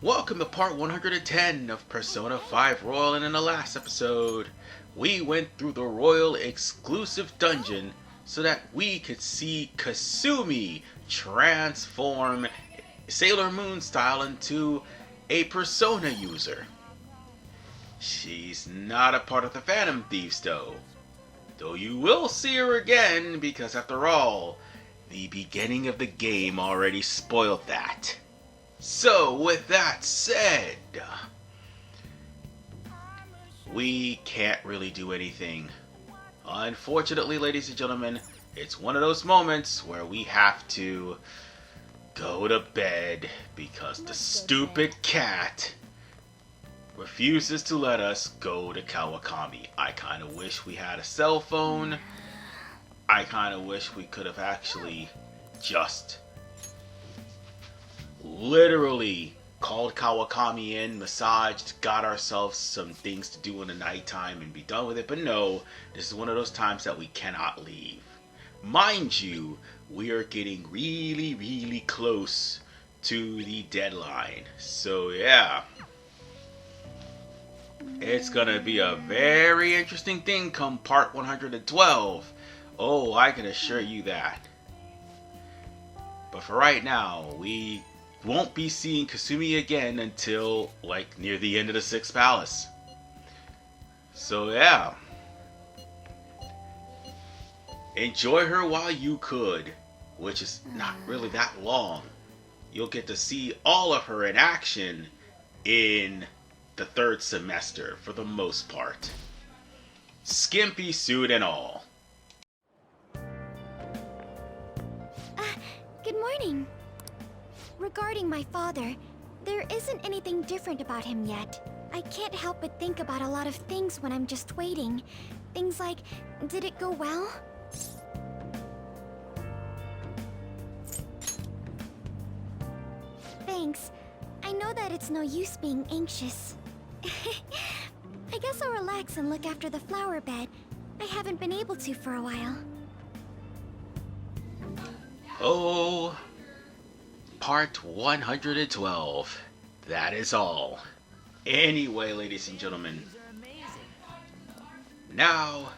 Welcome to part 110 of Persona 5 Royal, and in the last episode, we went through the Royal exclusive dungeon so that we could see Kasumi transform Sailor Moon style into a Persona user. She's not a part of the Phantom Thieves though you will see her again because after all, the beginning of the game already spoiled that. So, with that said, we can't really do anything. Unfortunately, ladies and gentlemen, it's one of those moments where we have to go to bed because the stupid cat refuses to let us go to Kawakami. I kind of wish we had a cell phone. I kind of wish we could have actually just literally called Kawakami in, massaged, got ourselves some things to do in the nighttime and be done with it. But no, this is one of those times that we cannot leave. Mind you, we are getting really close to the deadline. So yeah, it's gonna be a very interesting thing come part 112. Oh, I can assure you that. But for right now, we won't be seeing Kasumi again until like near the end of the Sixth Palace. So yeah, enjoy her while you could, which is not really that long. You'll get to see all of her in action in the third semester for the most part. Skimpy suit and all. Good morning. Regarding my father, there isn't anything different about him yet. I can't help but think about a lot of things when I'm just waiting. Things like, did it go well? Thanks. I know that it's no use being anxious. I guess I'll relax and look after the flower bed. I haven't been able to for a while. Oh, part 112. That is all. Anyway, ladies and gentlemen, now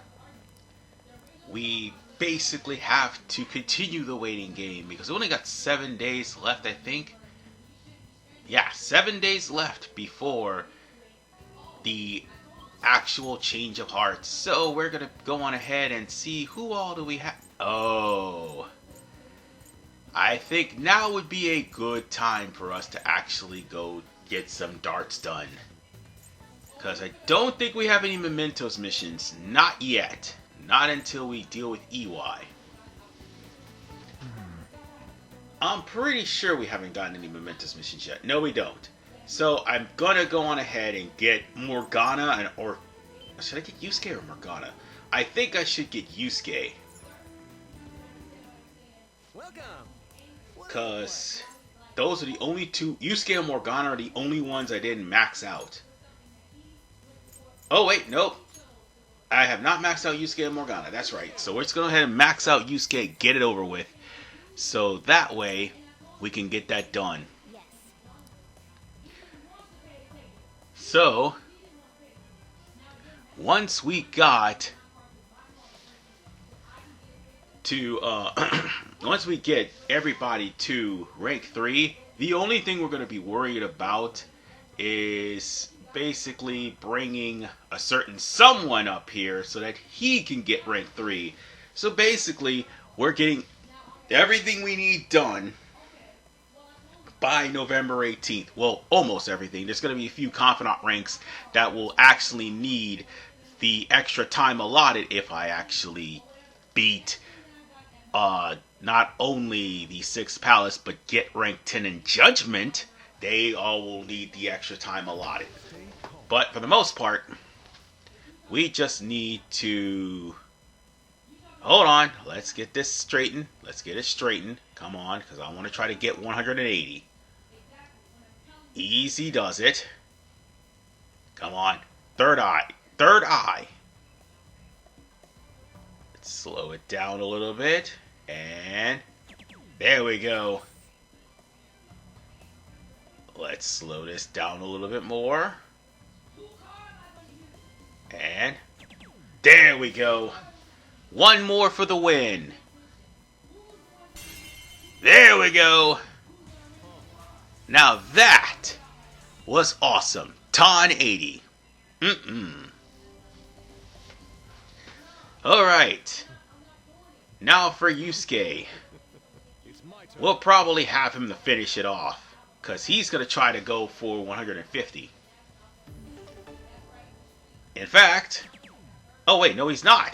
we basically have to continue the waiting game because we only got 7 days left, I think. Yeah, 7 days left before the actual change of hearts. So we're gonna go on ahead and see who all do we have. Oh, I think now would be a good time for us to actually go get some darts done. Because I don't think we have any Mementos missions. Not yet. Not until we deal with EY. I'm pretty sure we haven't gotten any Mementos missions yet. No, we don't. So I'm gonna go on ahead and get Morgana, or should I get Yusuke or Morgana? I think I should get Yusuke. Welcome. Because those are the only two. Yusuke and Morgana are the only ones I didn't max out. Oh, wait, nope. I have not maxed out Yusuke and Morgana. That's right. So we're just going to go ahead and max out Yusuke, get it over with. So that way, we can get that done. Yes. So, once we got to, once we get everybody to rank 3, the only thing we're going to be worried about is basically bringing a certain someone up here so that he can get rank 3. So basically, we're getting everything we need done by November 18th. Well, almost everything. There's going to be a few Confidant Ranks that will actually need the extra time allotted if I actually beat not only the 6th Palace, but get rank 10 in Judgment. They all will need the extra time allotted. But for the most part, we just need to... Hold on. Let's get this straightened. Let's get it straightened. Come on, because I want to try to get 180. Easy does it. Come on. Third eye. Third eye. Let's slow it down a little bit. And there we go. Let's slow this down a little bit more. And there we go. One more for the win. There we go. Now that was awesome. Ton 80. Alright. Now for Yusuke. We'll probably have him to finish it off, because he's going to try to go for 150. In fact... Oh wait, no he's not.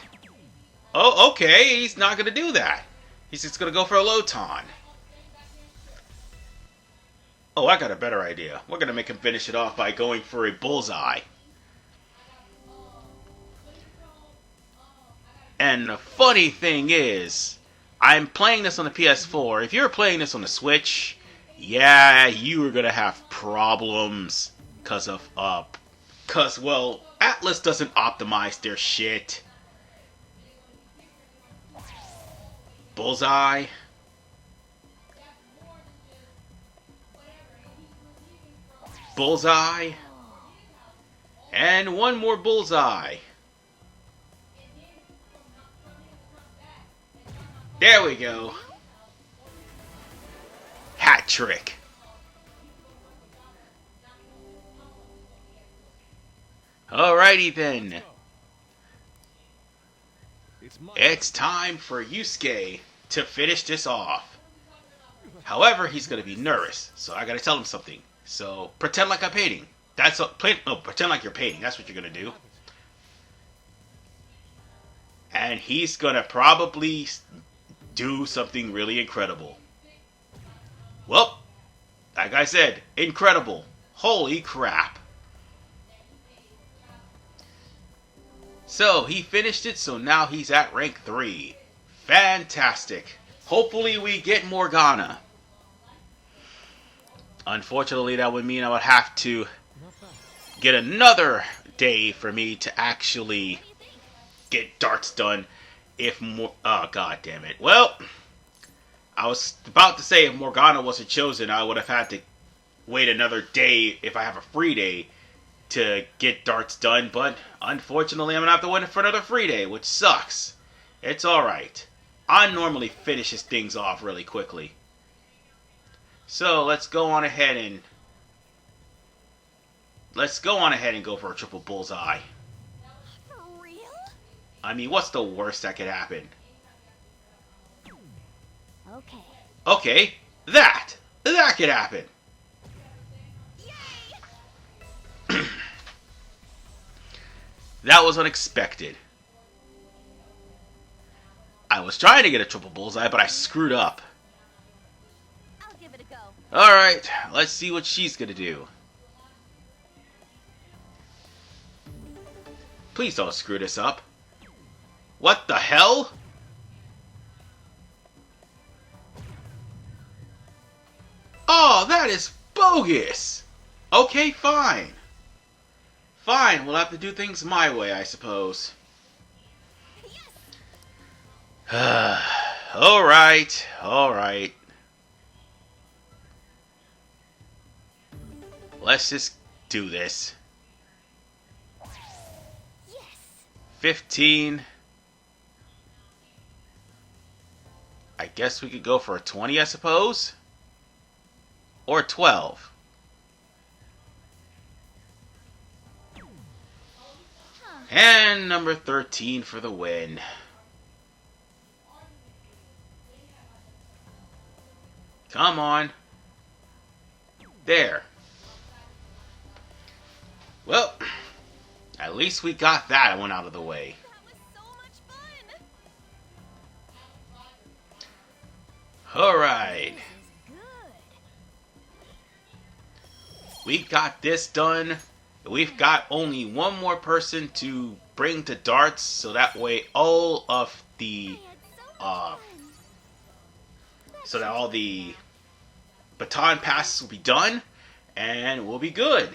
Oh, okay, he's not going to do that. He's just going to go for a low ton. Oh, I got a better idea. We're going to make him finish it off by going for a bullseye. And the funny thing is, I'm playing this on the PS4. If you're playing this on the Switch, yeah, you are going to have problems because of, well, Atlas doesn't optimize their shit. Bullseye. Bullseye. And one more bullseye. There we go. Hat trick. Alrighty then. It's time for Yusuke to finish this off. However, he's going to be nervous, so I got to tell him something. So, pretend like I'm painting. Pretend like you're painting. That's what you're going to do. And he's going to probably do something really incredible. Well, like I said, incredible. Holy crap. So, he finished it, so now he's at rank 3. Fantastic. Hopefully we get Morgana. Unfortunately, that would mean I would have to get another day for me to actually get darts done. If more... Oh, god damn it. Well, I was about to say if Morgana wasn't chosen, I would have had to wait another day if I have a free day to get darts done. But unfortunately, I'm going to have to wait for another free day, which sucks. It's alright. I normally finishes things off really quickly. So, let's go on ahead and go for a triple bullseye. For real? I mean, what's the worst that could happen? Okay. Okay, that could happen. Yay! That was unexpected. I was trying to get a triple bullseye, but I screwed up. I'll give it a go. Alright, let's see what she's gonna do. Please don't screw this up. What the hell? Oh, that is bogus! Okay, fine. Fine, we'll have to do things my way, I suppose. Alright, alright. Let's just do this. Yes. 15. I guess we could go for a 20, I suppose? Or 12. And number 13 for the win. Come on. There. Well, at least we got that one out of the way. That was so much fun. Alright. This is good. We got this done. We've got only one more person to bring to darts, so that way all of the so that all the Baton Passes will be done, and we'll be good.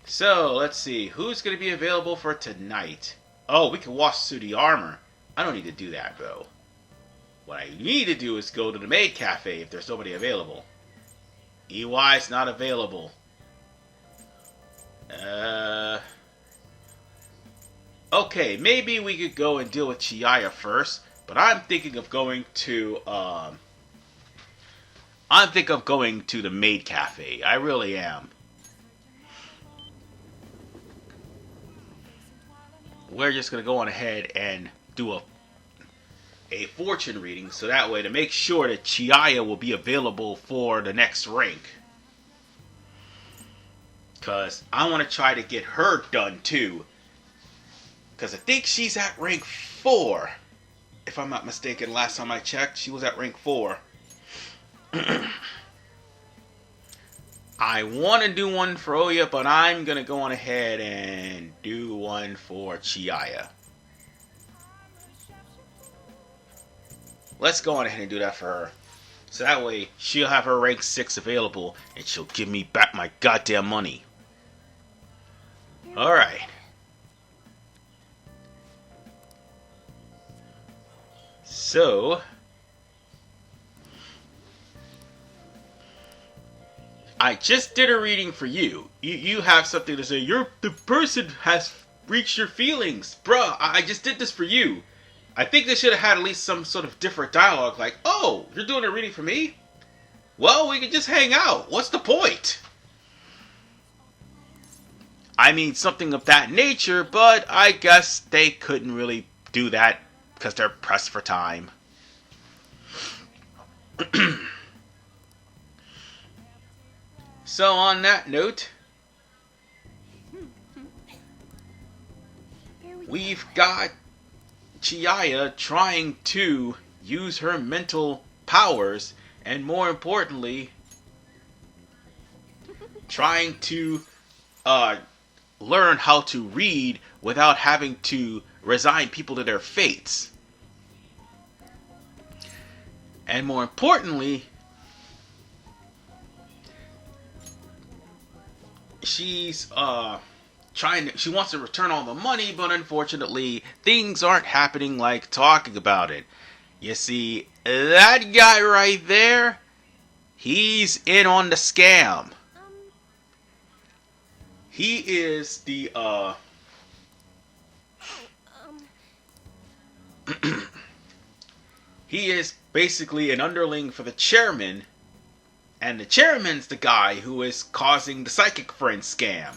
So, let's see. Who's going to be available for tonight? Oh, we can wash through the armor. I don't need to do that, though. What I need to do is go to the maid cafe if there's nobody available. EY's not available. Okay, maybe we could go and deal with Chiaya first, but I'm thinking of going to the maid cafe. I really am. We're just gonna go on ahead and do a fortune reading, so that way to make sure that Chiaya will be available for the next rank. Because I want to try to get her done too. Because I think she's at rank 4. If I'm not mistaken, last time I checked, she was at rank 4. I want to do one for Oya, but I'm going to go on ahead and do one for Chiaya. Let's go on ahead and do that for her. So that way, she'll have her rank 6 available, and she'll give me back my goddamn money. Alright. So, I just did a reading for you. You have something to say. The person has reached your feelings. Bruh, I just did this for you. I think they should have had at least some sort of different dialogue like, oh, you're doing a reading for me? Well, we could just hang out. What's the point? I mean, something of that nature, but I guess they couldn't really do that because they're pressed for time. So on that note, we've got Chiaya trying to use her mental powers, and more importantly, trying to learn how to read without having to resign people to their fates. And more importantly, she's she wants to return all the money, but unfortunately things aren't happening like talking about it. You see, that guy right there, he's in on the scam. He is the he is basically an underling for the chairman, and the chairman's the guy who is causing the psychic friend scam.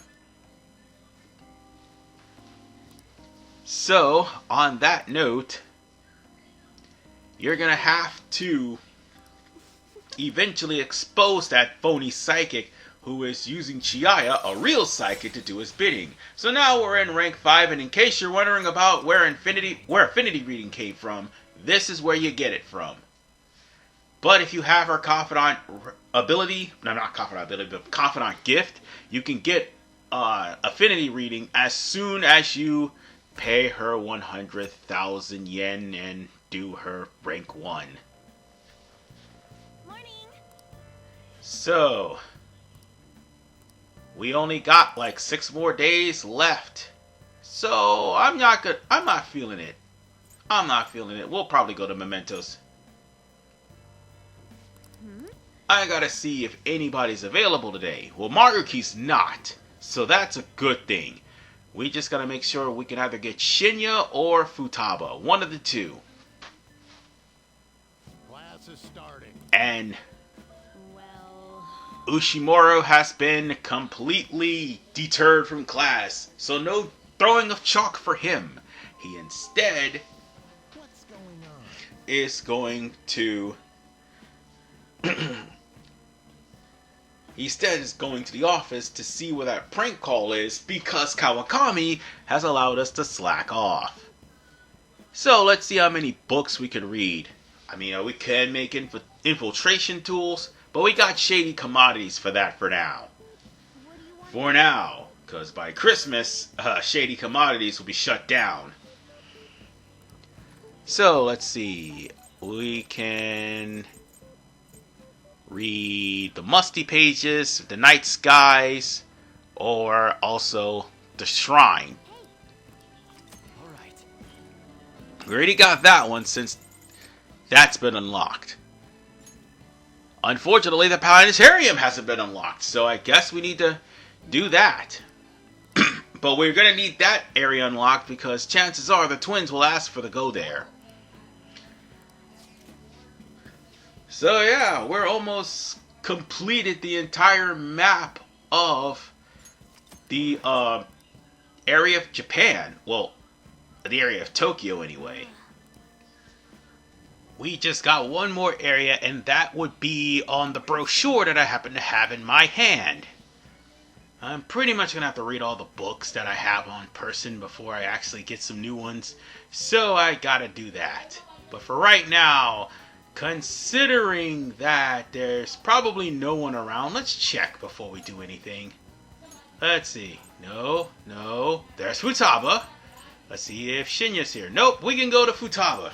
So, on that note, you're gonna have to eventually expose that phony psychic who is using Chiaya, a real psychic, to do his bidding. So now we're in rank 5, and in case you're wondering about where affinity reading came from, this is where you get it from. But if you have her confidant ability, no, not confidant ability, but confidant gift, you can get affinity reading as soon as you pay her 100,000 yen and do her rank 1. Morning. So, we only got like 6 more days left. So, I'm not feeling it. I'm not feeling it. We'll probably go to Mementos. I gotta see if anybody's available today. Well, Maruki's not, so that's a good thing. We just gotta make sure we can either get Shinya or Futaba. One of the two. Class is starting. And Well, Ushimuro has been completely deterred from class, so no throwing of chalk for him. He instead What's going on? is going to the office to see where that prank call is, because Kawakami has allowed us to slack off. So let's see how many books we can read. I mean, we can make infiltration tools, but we got shady commodities for that for now. what do you want? For now, because by Christmas, shady commodities will be shut down. So let's see. We can read the musty pages, the night skies, or also the shrine. All right. We already got that one since That's been unlocked. Unfortunately, the planetarium hasn't been unlocked, so I guess we need to do that. But we're going to need that area unlocked because chances are the twins will ask for the go there. So yeah, we're almost completed the entire map of the area of Japan. Well, the area of Tokyo anyway. We just got one more area, and that would be on the brochure that I happen to have in my hand. I'm pretty much going to have to read all the books that I have on person before I actually get some new ones. So I got to do that. But for right now, considering that there's probably no one around, let's check before we do anything. Let's see. No. There's Futaba. Let's see if Shinya's here. Nope, we can go to Futaba.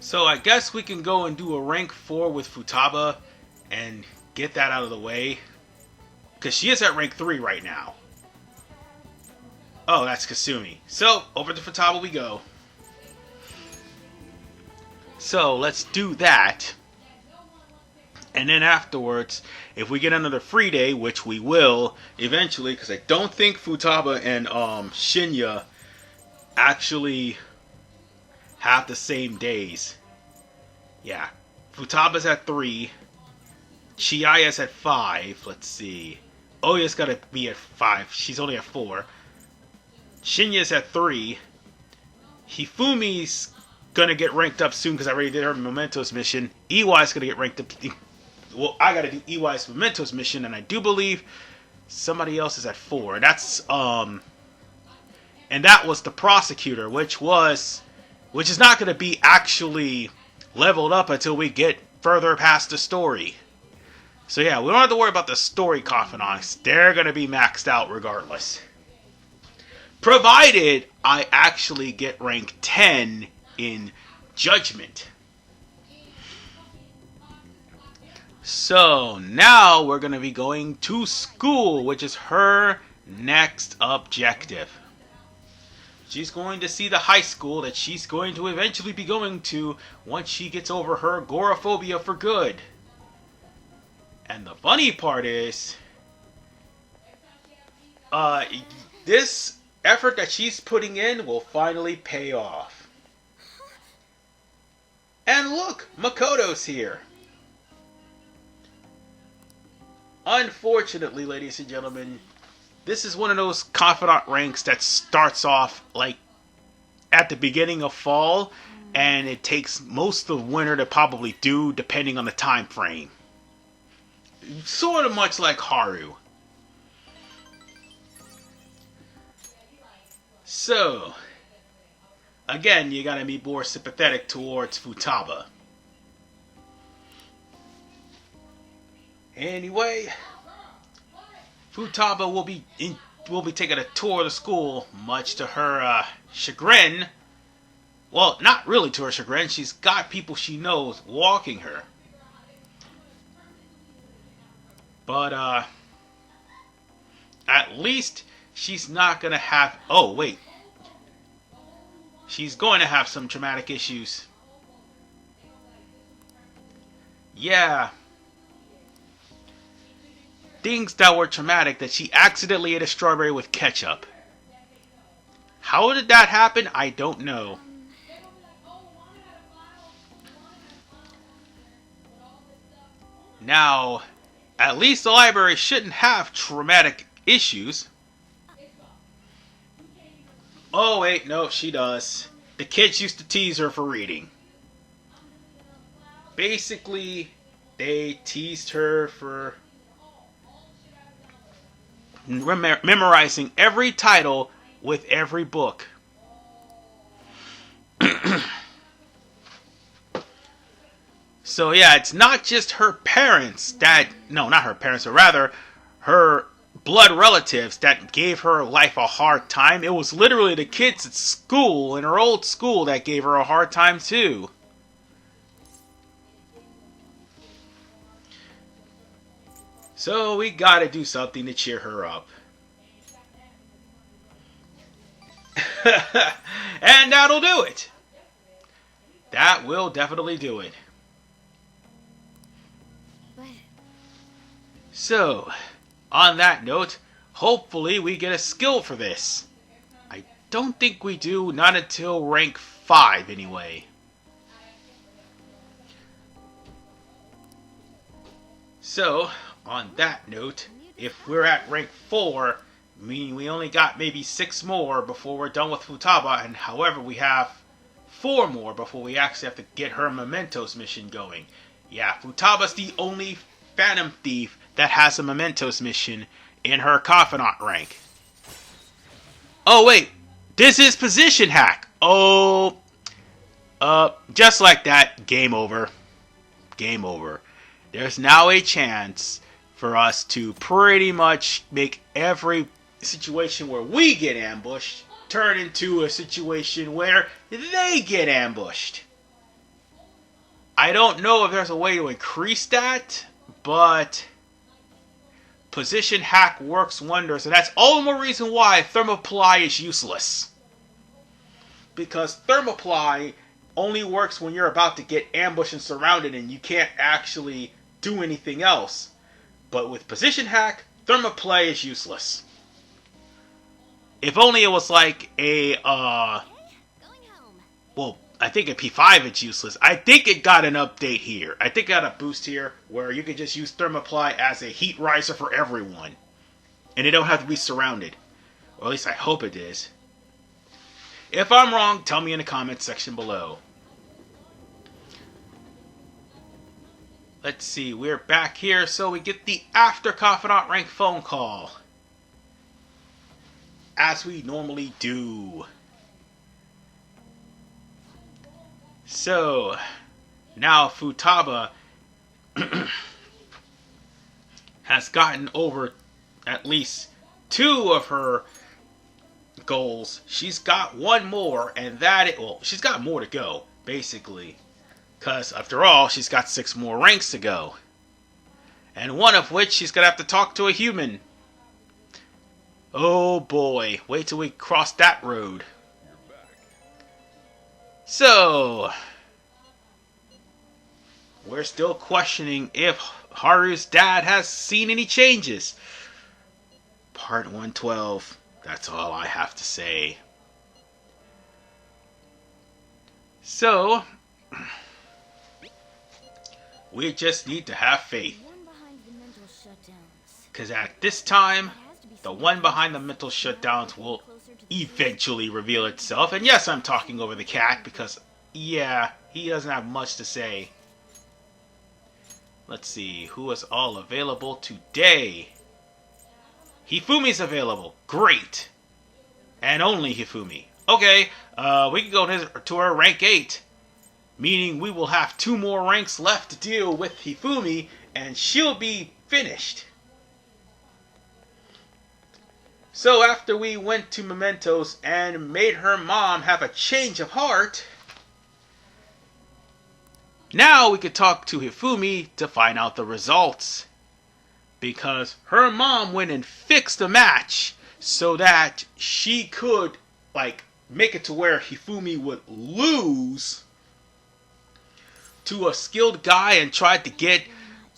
So I guess we can go and do a rank 4 with Futaba and get that out of the way. Because she is at rank 3 right now. Oh, that's Kasumi. So, over to Futaba we go. So, let's do that. And then afterwards, if we get another free day, which we will eventually, because I don't think Futaba and Shinya actually have the same days. Yeah. Futaba's at 3. Chiaya's at 5. Let's see. Oya's got to be at 5. She's only at 4. Shinya's at 3. Hifumi's gonna get ranked up soon because I already did her Mementos mission. Iwai's gonna get ranked up. Well, I gotta do Iwai's Mementos mission, and I do believe somebody else is at 4. And that's and that was the prosecutor, which is not gonna be actually leveled up until we get further past the story. So yeah, we don't have to worry about the story confidants. They're gonna be maxed out regardless. Provided I actually get rank 10 in Judgment. So now we're going to be going to school, which is her next objective. She's going to see the high school that she's going to eventually be going to once she gets over her agoraphobia for good. And the funny part is, this effort that she's putting in will finally pay off. And look, Makoto's here. Unfortunately, ladies and gentlemen, this is one of those Confidant Ranks that starts off like at the beginning of fall, and it takes most of winter to probably do, depending on the time frame. Sort of much like Haru. So, again, you gotta be more sympathetic towards Futaba. Anyway, Futaba will be taking a tour of the school, much to her chagrin. Well, not really to her chagrin. She's got people she knows walking her. But at least she's not gonna have. Oh wait. She's going to have some traumatic issues. Yeah. Things that were traumatic, that she accidentally ate a strawberry with ketchup. How did that happen? I don't know. Now, at least the library shouldn't have traumatic issues. Oh wait, no, she does. The kids used to tease her for reading. Basically, they teased her for memorizing every title with every book. So yeah, it's not just her parents that... No, not her parents, but rather her blood relatives that gave her life a hard time. It was literally the kids at school, in her old school, that gave her a hard time too. So we gotta do something to cheer her up. And that'll do it. That will definitely do it. But So, on that note, hopefully we get a skill for this. I don't think we do, not until rank 5 anyway. So, on that note, if we're at rank 4, meaning we only got maybe 6 more before we're done with Futaba, and however we have 4 more before we actually have to get her Mementos mission going. Yeah, Futaba's the only Phantom Thief that has a Mementos mission in her Confidant rank. Oh wait, this is position hack. Oh, just like that, game over. Game over. There's now a chance for us to pretty much make every situation where we get ambushed turn into a situation where they get ambushed. I don't know if there's a way to increase that, but position hack works wonders, and that's all the more reason why Thermoply is useless. Because Thermoply only works when you're about to get ambushed and surrounded and you can't actually do anything else. But with position hack, Thermoply is useless. If only it was like a, well, I think at P5 it's useless. I think it got an update here. I think it got a boost here where you can just use Thermoply as a heat riser for everyone. And they don't have to be surrounded. Or at least I hope it is. If I'm wrong, tell me in the comments section below. Let's see, we're back here, so we get the after Confidant rank phone call. As we normally do. So, now Futaba has gotten over at least 2 of her goals. She's got 1 more, and she's got more to go, basically. Because, after all, she's got 6 more ranks to go. And one of which she's going to have to talk to a human. Oh boy, wait till we cross that road. So, we're still questioning if Haru's dad has seen any changes. Part 112, that's all I have to say. So, we just need to have faith. Because at this time, the one behind the mental shutdowns will eventually reveal itself. And yes, I'm talking over the cat because, yeah, he doesn't have much to say. Let's see, who is all available today? Hifumi's available. Great. And only Hifumi. Okay, we can go to our rank 8. Meaning we will have 2 more ranks left to deal with Hifumi, and she'll be finished. So after we went to Mementos and made her mom have a change of heart, now we could talk to Hifumi to find out the results. Because her mom went and fixed the match so that she could, make it to where Hifumi would lose to a skilled guy and tried to get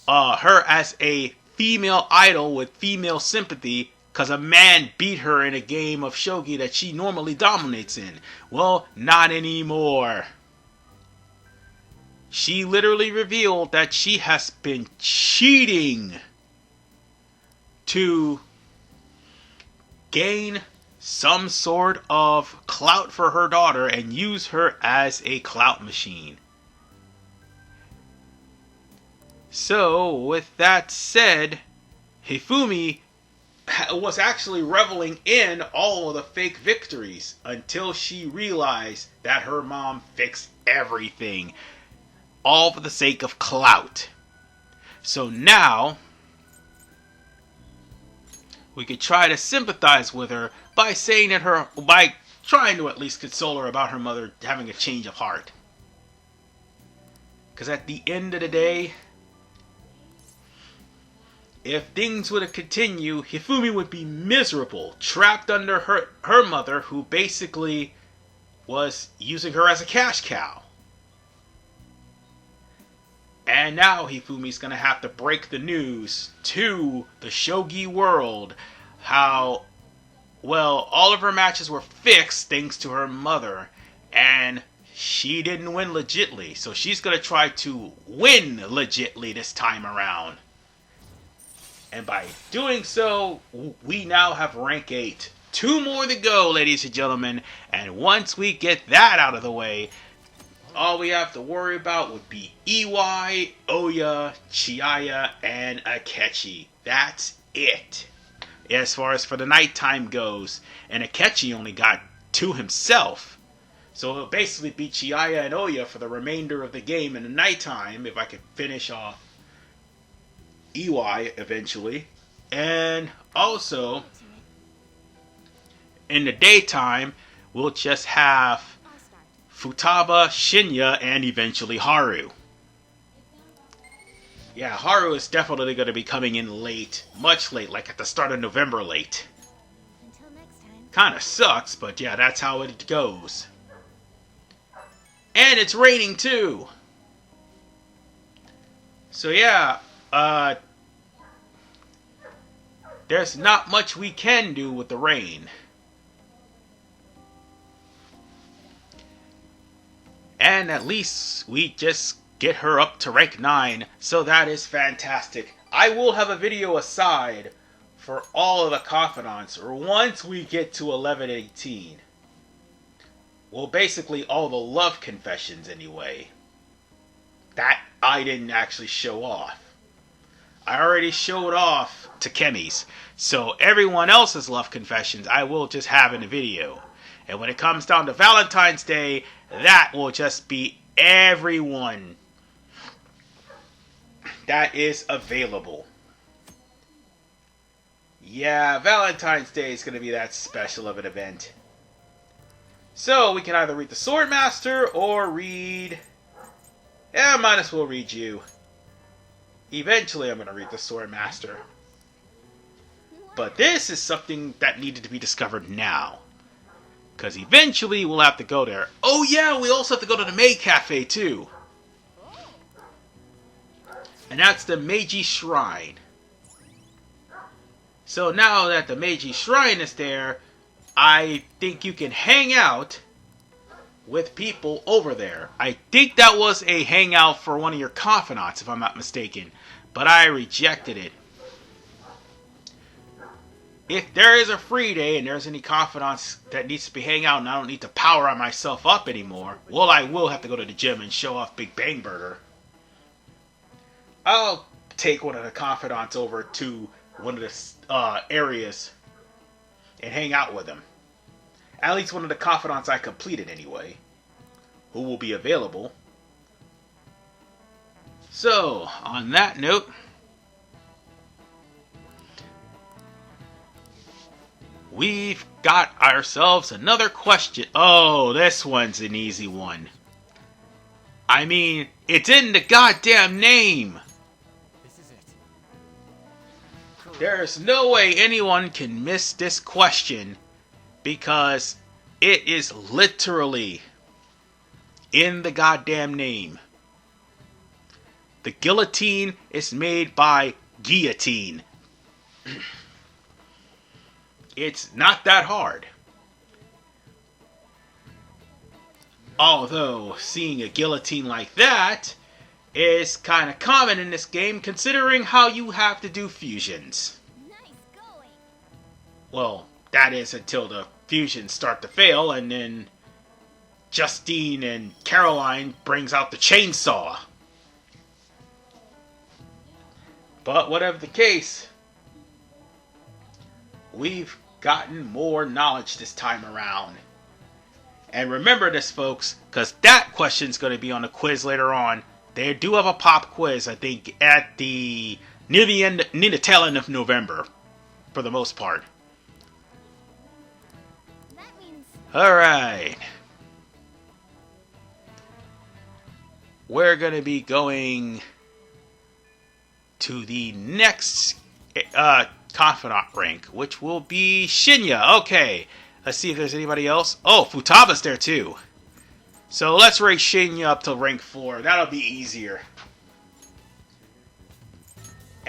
her as a female idol with female sympathy because a man beat her in a game of shogi that she normally dominates in. Well, not anymore. She literally revealed that she has been cheating to gain some sort of clout for her daughter and use her as a clout machine. So, with that said, Hifumi was actually reveling in all of the fake victories until she realized that her mom fixed everything, all for the sake of clout. So now, we could try to sympathize with her by by trying to at least console her about her mother having a change of heart. Because at the end of the day, if things were to continue, Hifumi would be miserable, trapped under her mother, who basically was using her as a cash cow. And now Hifumi's gonna have to break the news to the shogi world how, well, all of her matches were fixed thanks to her mother, and she didn't win legitly. So she's gonna try to win legitly this time around. And by doing so, we now have rank 8. 2 more to go, ladies and gentlemen. And once we get that out of the way, all we have to worry about would be Iwai, Oya, Chiaya, and Akechi. That's it. As far as for the nighttime goes. And Akechi only got 2 himself. So it'll basically be Chiaya and Oya for the remainder of the game in the nighttime, if I could finish off Iwai eventually. And also, in the daytime, we'll just have Futaba, Shinya, and eventually Haru. Yeah, Haru is definitely going to be coming in late. Much late, like at the start of November late. Until next time. Kinda sucks, but yeah, that's how it goes. And it's raining too! So yeah, there's not much we can do with the rain. And at least we just get her up to rank 9, so that is fantastic. I will have a video aside for all of the confidants once we get to 11-18. Well, basically all the love confessions anyway. That I didn't actually show off. I already showed off Takemi's. So everyone else's love confessions I will just have in a video. And when it comes down to Valentine's Day, that will just be everyone that is available. Yeah, Valentine's Day is going to be that special of an event. So we can either read the Swordmaster or read... Yeah, I might as well read you. Eventually I'm going to read the Swordmaster. But this is something that needed to be discovered now. Because eventually we'll have to go there. Oh yeah, we also have to go to the Maid Cafe too. And that's the Meiji Shrine. So now that the Meiji Shrine is there, I think you can hang out with people over there. I think that was a hangout for one of your confidants, if I'm not mistaken. But I rejected it. If there is a free day and there's any confidants that needs to be hanging out and I don't need to power myself up anymore, well, I will have to go to the gym and show off Big Bang Burger. I'll take one of the confidants over to one of the areas and hang out with them. At least one of the confidants I completed anyway, who will be available. So, on that note, we've got ourselves another question. Oh, this one's an easy one. I mean, it's in the goddamn name. This is it. There's no way anyone can miss this question because it is literally in the goddamn name. The guillotine is made by guillotine. It's not that hard. Although, seeing a guillotine like that is kind of common in this game, considering how you have to do fusions. Nice going. Well, that is until the fusions start to fail, and then Justine and Caroline brings out the chainsaw. But whatever the case, we've gotten more knowledge this time around. And remember this, folks, because that question's going to be on the quiz later on. They do have a pop quiz, I think, at the near the tail end of November, for the most part. That means Alright. We're going to be going to the next confidant rank, which will be Shinya. Okay, let's see if there's anybody else. Oh, Futaba's there too. So let's rank Shinya up to rank 4. That'll be easier.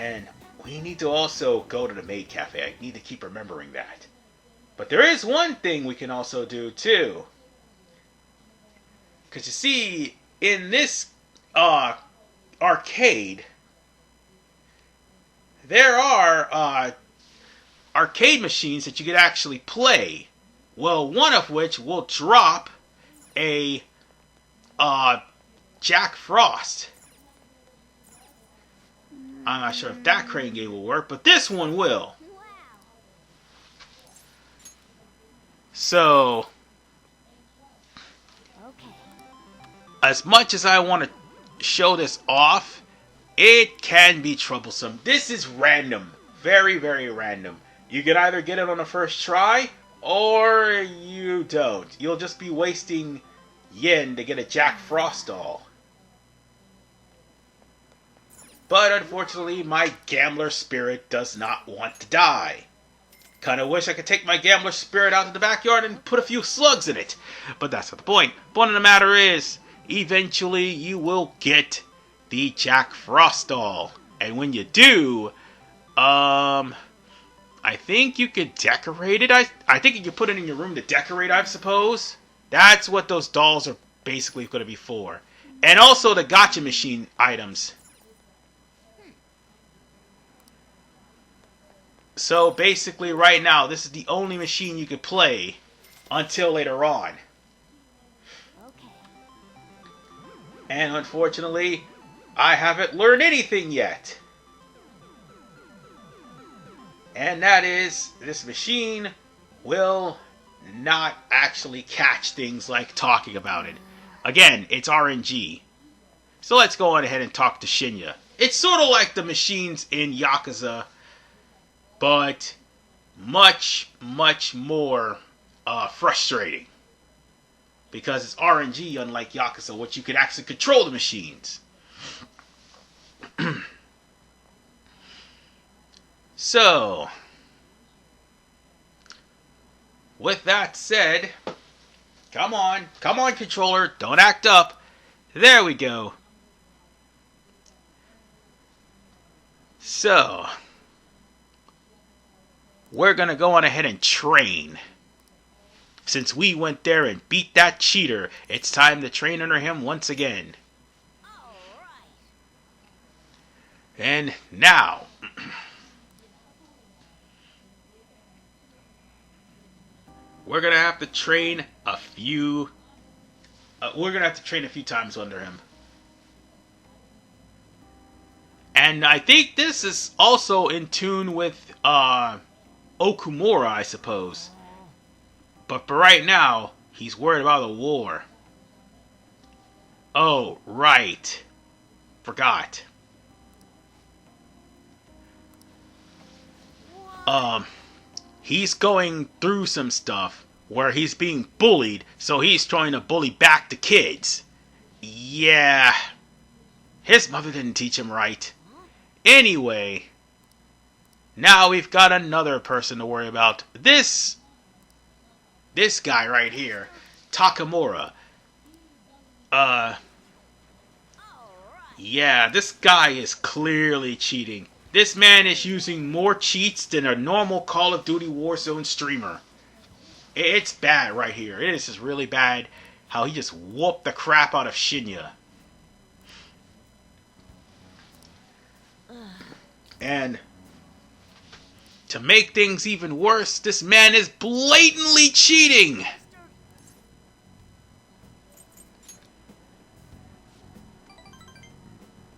And we need to also go to the maid cafe. I need to keep remembering that. But there is one thing we can also do too. Because you see, in this arcade, there are arcade machines that you could actually play. Well, one of which will drop a Jack Frost. I'm not sure if that crane game will work, but this one will. So, as much as I want to show this off, it can be troublesome. This is random. Very, very random. You can either get it on the first try, or you don't. You'll just be wasting yen to get a Jack Frost doll. But unfortunately, my gambler spirit does not want to die. Kinda wish I could take my gambler spirit out to the backyard and put a few slugs in it. But that's not the point. Point of the matter is, eventually you will get the Jack Frost doll. And when you do, I think you could decorate it. I think you could put it in your room to decorate, I suppose. That's what those dolls are basically going to be for. And also the gotcha machine items. So basically right now, this is the only machine you could play until later on. And unfortunately, I haven't learned anything yet. And that is, this machine will not actually catch things like talking about it. Again, it's RNG. So let's go on ahead and talk to Shinya. It's sort of like the machines in Yakuza, but much, much more frustrating. Because it's RNG, unlike Yakuza, which you can actually control the machines. So, with that said, come on, controller, don't act up. There we go. So, we're gonna go on ahead and train. Since we went there and beat that cheater, it's time to train under him once again. And now, we're gonna have to train a few. We're gonna have to train a few times under him. And I think this is also in tune with Okumura, I suppose. But for right now, he's worried about the war. Oh, right. Forgot. He's going through some stuff where he's being bullied, so he's trying to bully back the kids. Yeah. His mother didn't teach him right. Anyway, now we've got another person to worry about. This guy right here, Takamura. Yeah, this guy is clearly cheating. This man is using more cheats than a normal Call of Duty Warzone streamer. It's bad right here. It is just really bad how he just whooped the crap out of Shinya. And to make things even worse, this man is blatantly cheating.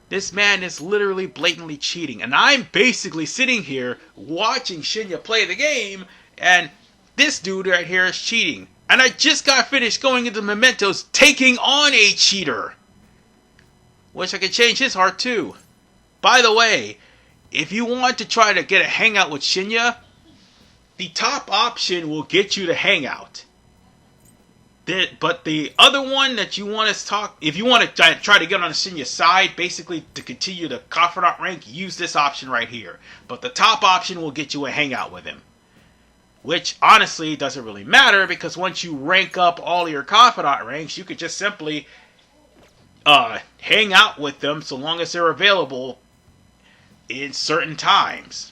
This man is literally blatantly cheating. And I'm basically sitting here watching Shinya play the game, and this dude right here is cheating. And I just got finished going into Mementos taking on a cheater. Wish I could change his heart too. By the way, if you want to try to get a hangout with Shinya, the top option will get you to hangout. But the other one that you want to talk, if you want to try to get on the Shinya side, basically to continue the Confidant rank, use this option right here. But the top option will get you a hangout with him. Which honestly doesn't really matter, because once you rank up all your Confidant ranks, you could just simply hang out with them so long as they're available in certain times.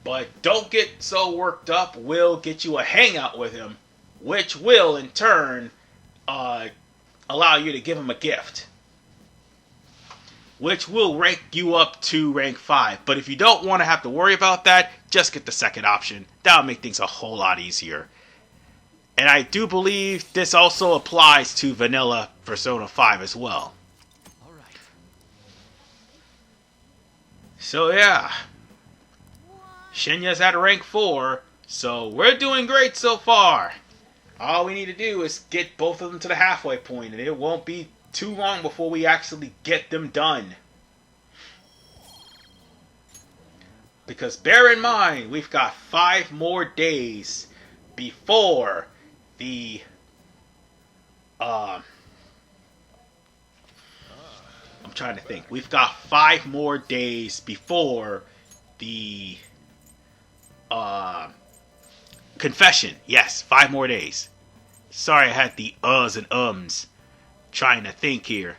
But don't get so worked up. We'll get you a hangout with him, which will in turn allow you to give him a gift, which will rank you up to rank 5. But if you don't want to have to worry about that, just get the second option. That'll make things a whole lot easier. And I do believe this also applies to vanilla Persona 5 as well. All right. So yeah, Shinya's at rank 4, so we're doing great so far. All we need to do is get both of them to the halfway point, and it won't be too long before we actually get them done. Because bear in mind, we've got 5 more days before the I'm trying to think. We've got 5 more days before the confession. Yes, 5 more days. Sorry I had the uhs and ums trying to think here.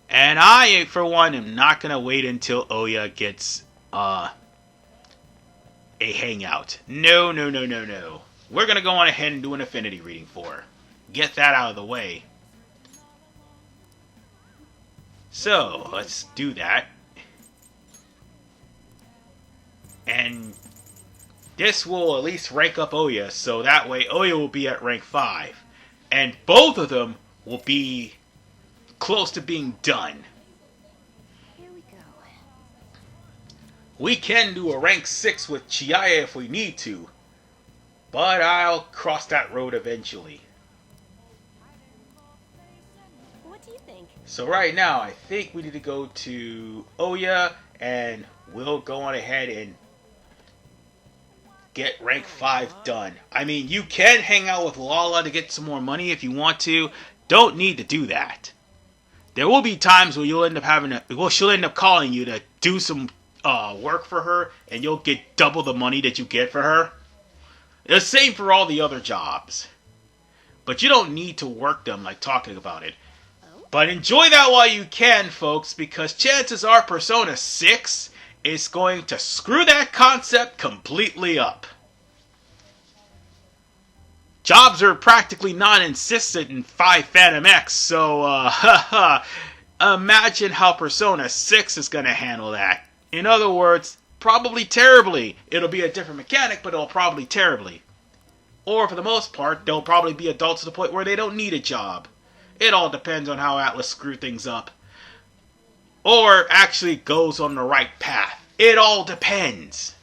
And I, for one, am not going to wait until Oya gets a hangout. No. We're going to go on ahead and do an affinity reading for her. Get that out of the way. So, let's do that. And this will at least rank up Oya, so that way Oya will be at rank 5. And both of them will be close to being done. Here we go. We can do a rank 6 with Chiaya if we need to, but I'll cross that road eventually. What do you think? So right now, I think we need to go to Oya, and we'll go on ahead and get rank 5 done. I mean, you can hang out with Lala to get some more money if you want to. Don't need to do that. There will be times where you'll end up having to, well, she'll end up calling you to do some work for her, and you'll get double the money that you get for her. The same for all the other jobs. But you don't need to work them like talking about it. But enjoy that while you can, folks, because chances are Persona 6 is going to screw that concept completely up. Jobs are practically non-existent in 5 Phantom X, so imagine how Persona 6 is going to handle that. In other words, probably terribly. It'll be a different mechanic, but it'll probably terribly. Or for the most part, they'll probably be adults to the point where they don't need a job. It all depends on how Atlas screw things up. Or actually goes on the right path. It all depends.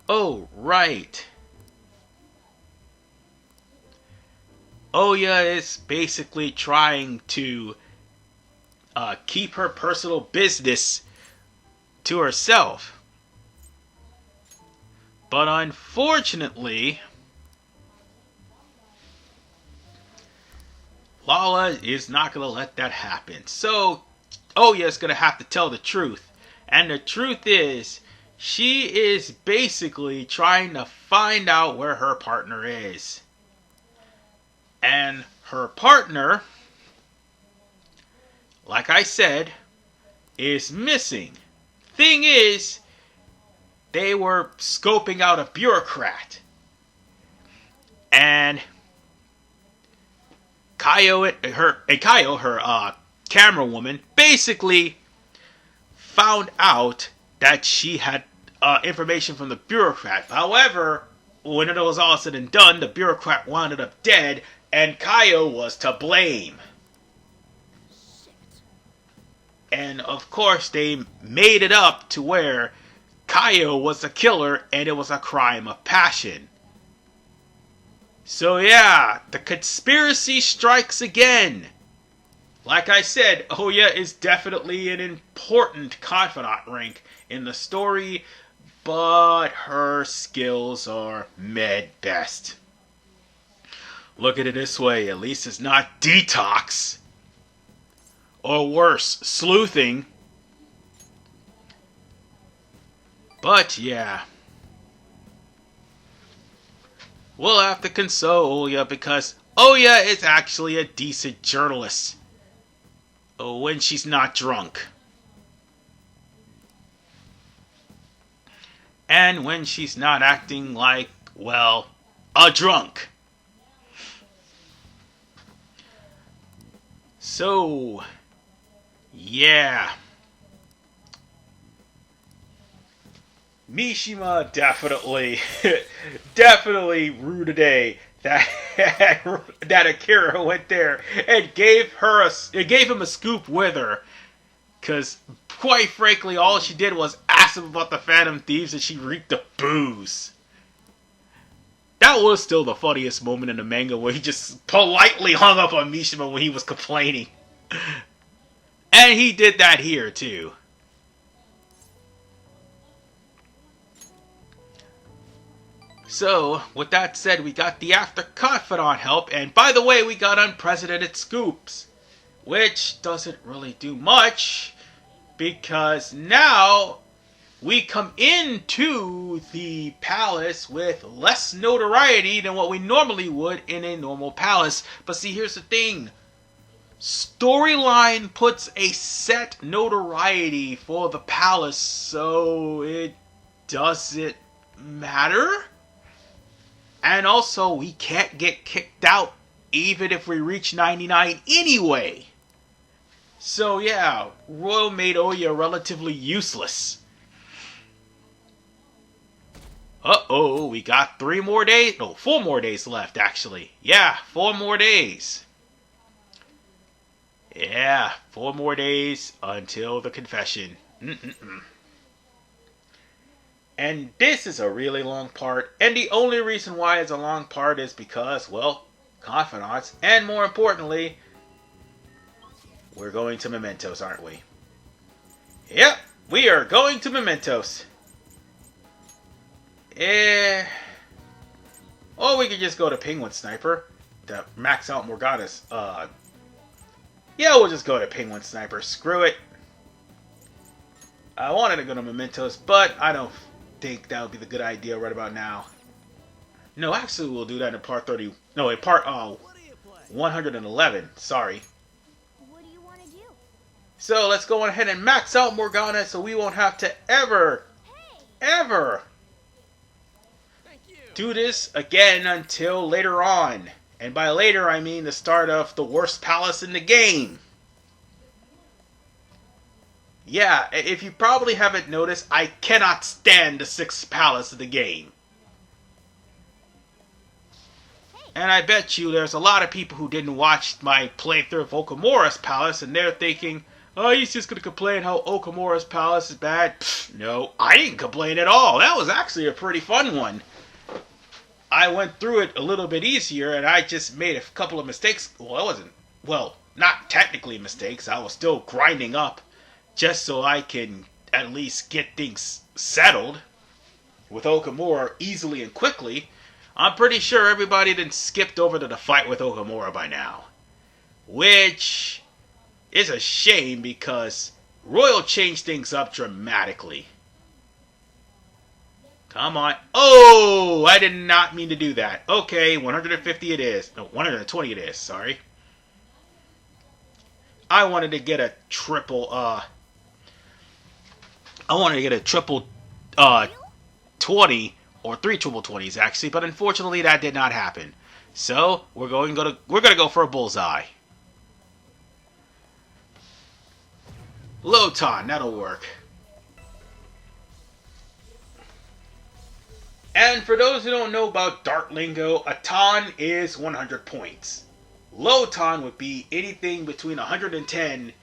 Oh, right. Oya is basically trying to keep her personal business to herself. But unfortunately, Lala is not going to let that happen. So, Oya is going to have to tell the truth. And the truth is, she is basically trying to find out where her partner is. And her partner, like I said, is missing. Thing is, they were scoping out a bureaucrat. And Kaio, her camera woman, basically found out that she had information from the bureaucrat. However, when it was all said and done, the bureaucrat wound up dead, and Kaio was to blame. And of course, they made it up to where Kaio was the killer, and it was a crime of passion. So yeah, the conspiracy strikes again. Like I said, Oya is definitely an important confidant rank in the story, but her skills are med best. Look at it this way, at least it's not detox. Or worse, sleuthing. But yeah. We'll have to console Oya because Oh yeah, it's actually a decent journalist. Oh, when she's not drunk. And when she's not acting like, well, a drunk. So, yeah. Mishima definitely, definitely rude today that that Akira went there and gave him a scoop with her, because quite frankly, all she did was ask him about the Phantom Thieves, and she reeked of booze. That was still the funniest moment in the manga, where he just politely hung up on Mishima when he was complaining, and he did that here too. So, with that said, we got the After Confidant help, and by the way, we got unprecedented scoops, which doesn't really do much, because now we come into the palace with less notoriety than what we normally would in a normal palace. But see, here's the thing. Storyline puts a set notoriety for the palace, so it doesn't matter. And also, we can't get kicked out even if we reach 99 anyway. So yeah, Royal made Oya relatively useless. Uh-oh, we got 3 more days. No, 4 more days left, actually. Yeah, 4 more days. Yeah, 4 more days until the confession. And this is a really long part, and the only reason why it's a long part is because, well, confidants, and more importantly, we're going to Mementos, aren't we? Yep, we are going to Mementos. Or we could just go to Penguin Sniper to max out Morgana's. Yeah, we'll just go to Penguin Sniper. Screw it. I wanted to go to Mementos, but I don't think that would be the good idea right about now. No, actually, we'll do that in part 30. No, in part 111. Sorry. What do you want to do? So let's go ahead and max out Morgana, so we won't have to ever do this again until later on. And by later, I mean the start of the worst palace in the game. Yeah, if you probably haven't noticed, I cannot stand the 6th palace of the game. And I bet you there's a lot of people who didn't watch my playthrough of Okamura's palace, and they're thinking, oh, he's just going to complain how Okamura's palace is bad. Pfft, no, I didn't complain at all. That was actually a pretty fun one. I went through it a little bit easier, and I just made a couple of mistakes. Well, it wasn't, well, not technically mistakes. I was still grinding up just so I can at least get things settled with Okamura easily and quickly. I'm pretty sure everybody then skipped over to the fight with Okamura by now. Which is a shame, because Royal changed things up dramatically. Come on. Oh, I did not mean to do that. Okay, 150 it is. No, 120 it is, sorry. I wanted to get a triple, 20, or 3 triple 20s actually, but unfortunately that did not happen. So we're gonna go for a bullseye. Loton, that'll work. And for those who don't know about Dart lingo, a ton is 100 points. Low ton would be anything between 110,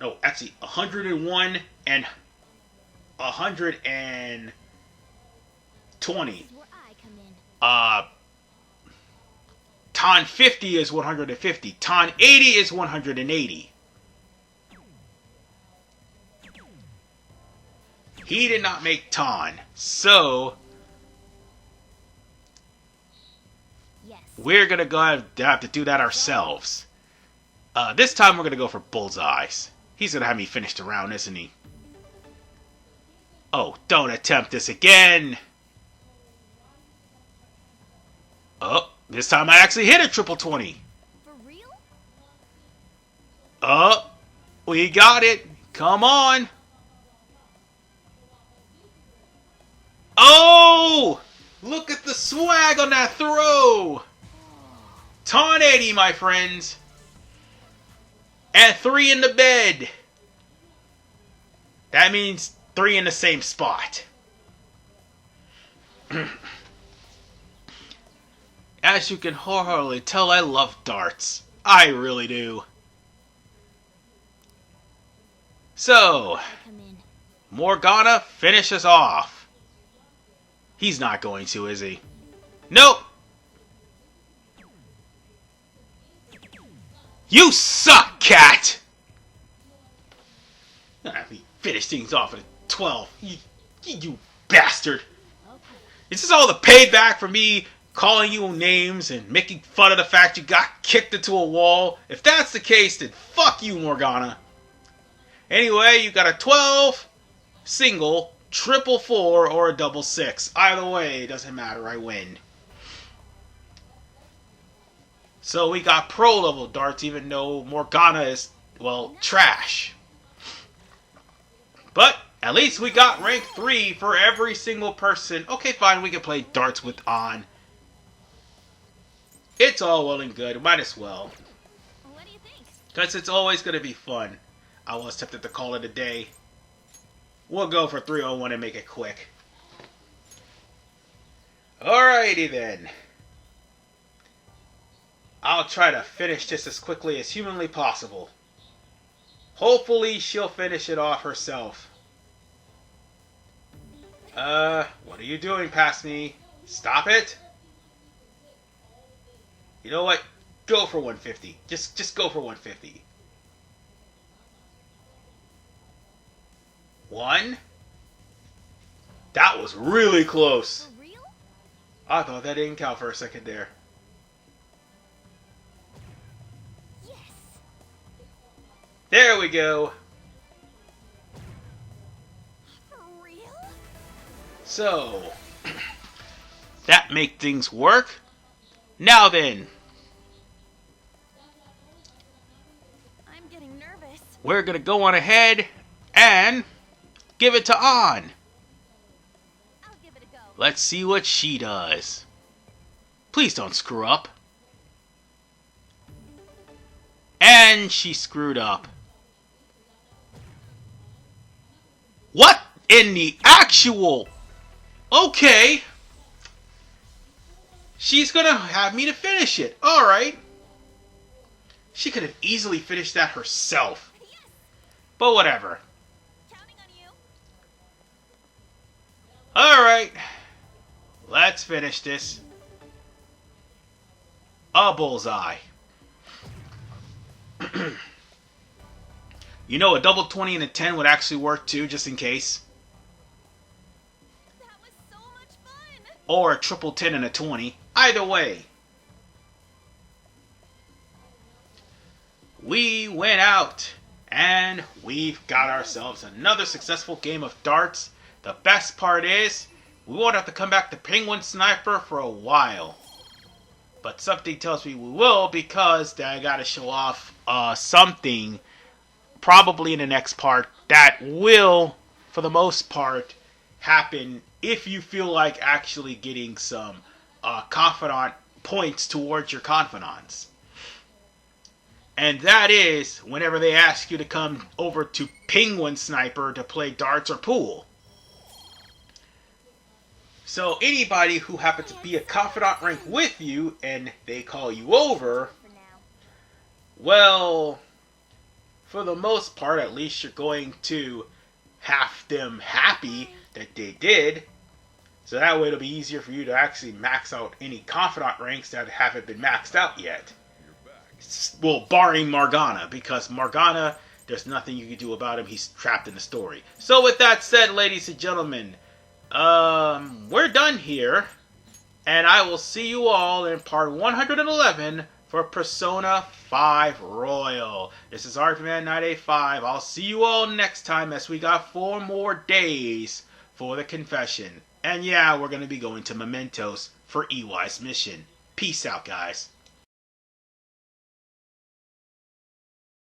no, actually 101 and 120. Ton 50 is 150. Ton 80 is 180. He did not make Ton, so we're going to have to do that ourselves. This time we're going to go for bullseyes. He's going to have me finish the round, isn't he? Oh, don't attempt this again! Oh, This time I actually hit a triple 20. For real? We got it. Come on. Oh! Look at the swag on that throw. Ton 80, my friends. And 3 in the bed. That means 3 in the same spot. As you can wholeheartedly tell, I love darts. I really do. So, Come in. Morgana finishes off. He's not going to, is he? Nope. You suck, cat! We finish things off at a 12. You bastard. Okay. Is this all the payback for me calling you names and making fun of the fact you got kicked into a wall? If that's the case, then fuck you, Morgana. Anyway, you got a 12, single, triple 4, or a double 6. Either way, it doesn't matter. I win. So we got pro level darts, even though Morgana is, well, trash. But at least we got rank 3 for every single person. Okay, fine, we can play darts with On. It's all well and good. Might as well. What do you think? Because it's always going to be fun. I was tempted to call it a day. We'll go for 301 and make it quick. Alrighty then. I'll try to finish this as quickly as humanly possible. Hopefully she'll finish it off herself. What are you doing past me? Stop it. You know what? Go for 150. Just go for 150. 1. That was really close. For real? I thought that didn't count for a second there. Yes. There we go. For real? So, that make things work. Now then, I'm getting nervous. we're gonna go on ahead and give it to On. I'll give it a go. Let's see what she does. Please don't screw up. And she screwed up. What in the actual? Okay. She's gonna have me to finish it. Alright. She could have easily finished that herself. Yes. But whatever. Counting on you. Alright. Let's finish this. A bullseye. You know, a double 20 and a 10 would actually work too, just in case. That was so much fun. Or a triple 10 and a 20. Either way. We went out and we've got ourselves another successful game of darts. The best part is we won't have to come back to Penguin Sniper for a while. But something tells me we will, because I gotta show off something probably in the next part that will, for the most part, happen if you feel like actually getting some confidant points towards your confidants. And that is whenever they ask you to come over to Penguin Sniper to play darts or pool. So anybody who happens to be a confidant rank with you and they call you over, For now. well, for the most part, at least you're going to have them happy that they did. So that way it'll be easier for you to actually max out any confidant ranks that haven't been maxed out yet. Well, barring Morgana, because Morgana, there's nothing you can do about him. He's trapped in the story. So with that said, ladies and gentlemen, we're done here. And I will see you all in part 111 for Persona 5 Royal. This is RPMan985. I'll see you all next time, as we got 4 more days for the confession. And yeah, we're going to be going to Mementos for EY's mission. Peace out, guys.